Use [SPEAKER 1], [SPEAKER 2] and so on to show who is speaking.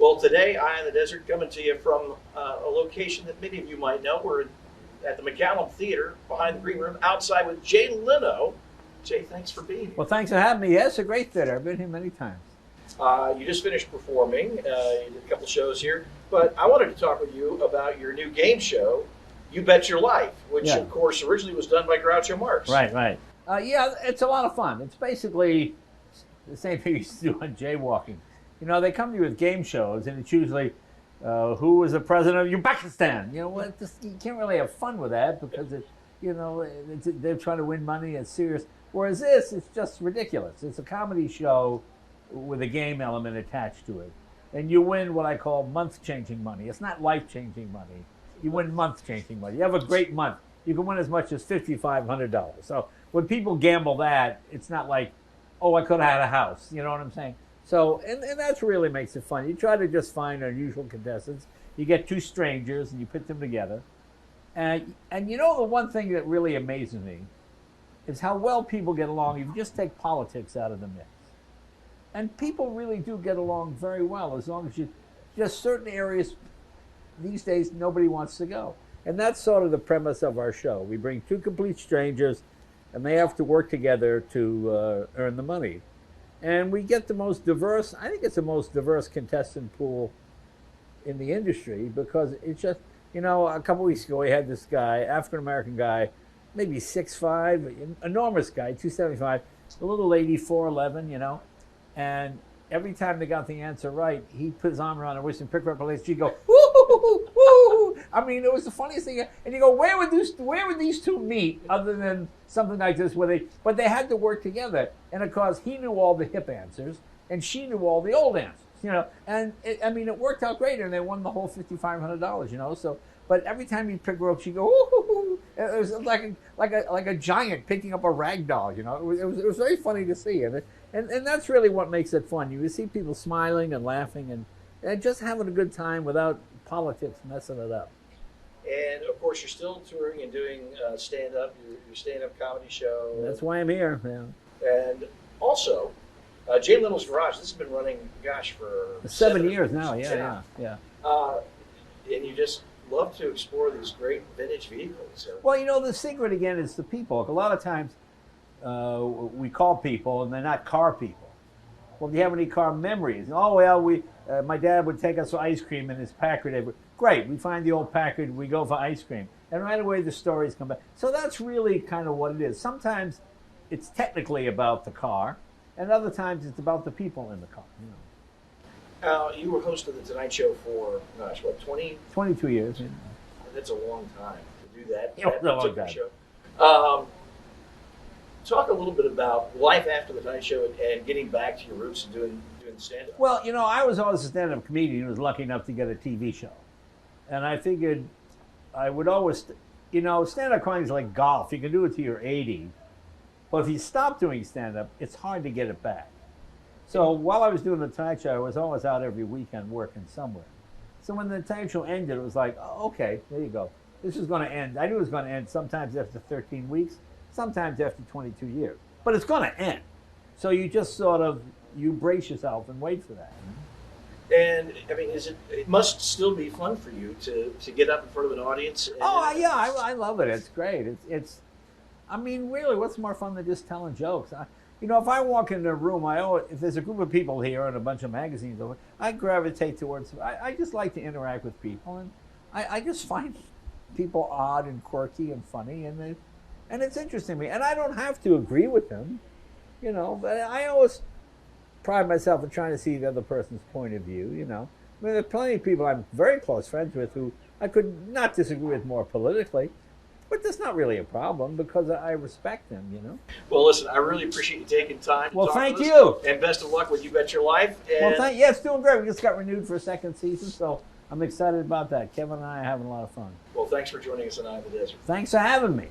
[SPEAKER 1] Well, today, Eye on the Desert coming to you from a location that many of you might know. We're at the McCallum Theater behind the Green Room outside with Jay Leno. Jay, thanks for being here.
[SPEAKER 2] Well, thanks for having me. Yeah, it's a great theater. I've been here many times.
[SPEAKER 1] You just finished performing. You did a couple shows here. But I wanted to talk with you about your new game show, You Bet Your Life, which, of course, originally was done by Groucho Marx.
[SPEAKER 2] Right. Yeah, it's a lot of fun. It's basically the same thing you used to do on jaywalking. You know, they come to you with game shows, and it's usually who was the president of Uzbekistan. You know, you can't really have fun with that because they're trying to win money. It's serious. Whereas this, it's just ridiculous. It's a comedy show with a game element attached to it, and you win what I call month-changing money. It's not life-changing money. You win month-changing money. You have a great month. You can win as much as $5,500. So when people gamble that, it's not like, oh, I could have had a house. You know what I'm saying? So, and that's really makes it fun. You try to just find unusual contestants. You get two strangers and you put them together. And you know the one thing that really amazes me is how well people get along if you just take politics out of the mix. And people really do get along very well as long as you just certain areas these days nobody wants to go. And that's sort of the premise of our show. We bring two complete strangers and they have to work together to earn the money. And we get the most diverse, I think it's the most diverse contestant pool in the industry because it's just, you know, a couple weeks ago we had this guy, African-American guy, maybe 6'5", enormous guy, 275, a little lady, 4'11", you know, and every time they got the answer right, he put his arm around her waist and pick her up her legs. She'd go, woo, woo. I mean, it was the funniest thing. And you go, where would these two meet other than something like this? But they had to work together. And of course, he knew all the hip answers, and she knew all the old answers. You know, and it worked out great, and they won the whole $5,500. You know, so. But every time he'd pick her up, she'd go, ooh. It was like a giant picking up a rag doll. You know, it was very funny to see, and that's really what makes it fun. You see people smiling and laughing and just having a good time without politics messing it up.
[SPEAKER 1] And of course, you're still touring and doing stand-up, your stand-up comedy show.
[SPEAKER 2] That's why I'm here. Yeah.
[SPEAKER 1] And also, Jay Leno's Garage. This has been running, gosh, for
[SPEAKER 2] 7 years now. Yeah.
[SPEAKER 1] And you just love to explore these great vintage vehicles.
[SPEAKER 2] Well, you know, the secret again is the people. A lot of times we call people and they're not car people. Well, do you have any car memories? Oh, well, my dad would take us for ice cream in his Packard. Great, we find the old Packard, we go for ice cream. And right away the stories come back. So that's really kind of what it is. Sometimes it's technically about the car, and other times it's about the people in the car. You know.
[SPEAKER 1] You were host of the Tonight Show for,
[SPEAKER 2] 22 years. Yeah.
[SPEAKER 1] That's a long time to do that.
[SPEAKER 2] That long time.
[SPEAKER 1] Show. Talk a little bit about life after the Tonight Show and getting back to your roots and doing the stand-up.
[SPEAKER 2] Well, you know, I was always a stand-up comedian who was lucky enough to get a TV show. And I figured I would always, you know, stand-up comedy is like golf. You can do it till you're 80. But if you stop doing stand-up, it's hard to get it back. So while I was doing the Tonight Show, I was always out every weekend working somewhere. So when the Tonight Show ended, it was like, oh, okay, there you go. This is going to end. I knew it was going to end sometimes after 13 weeks, sometimes after 22 years. But it's going to end. So you just sort of, you brace yourself and wait for that.
[SPEAKER 1] And, I mean, it must still be fun for you to get up in front of an audience.
[SPEAKER 2] I love it. It's great. It's I mean, really, what's more fun than just telling jokes? You know, if I walk into a room, if there's a group of people here and a bunch of magazines over, I gravitate towards, I just like to interact with people. And I just find people odd and quirky and funny. And it's interesting to me. And I don't have to agree with them, you know, but I always pride myself in trying to see the other person's point of view, you know. I mean, there's plenty of people I'm very close friends with who I could not disagree with more politically. But that's not really a problem because I respect them, you know.
[SPEAKER 1] Well, listen, I really appreciate you taking time to talk
[SPEAKER 2] thank
[SPEAKER 1] to us,
[SPEAKER 2] you.
[SPEAKER 1] And best of luck with You Bet Your Life. And
[SPEAKER 2] it's doing great. We just got renewed for a second season, so I'm excited about that. Kevin and I are having a lot of fun.
[SPEAKER 1] Well, thanks for joining us on Eye of the Desert.
[SPEAKER 2] Thanks for having me.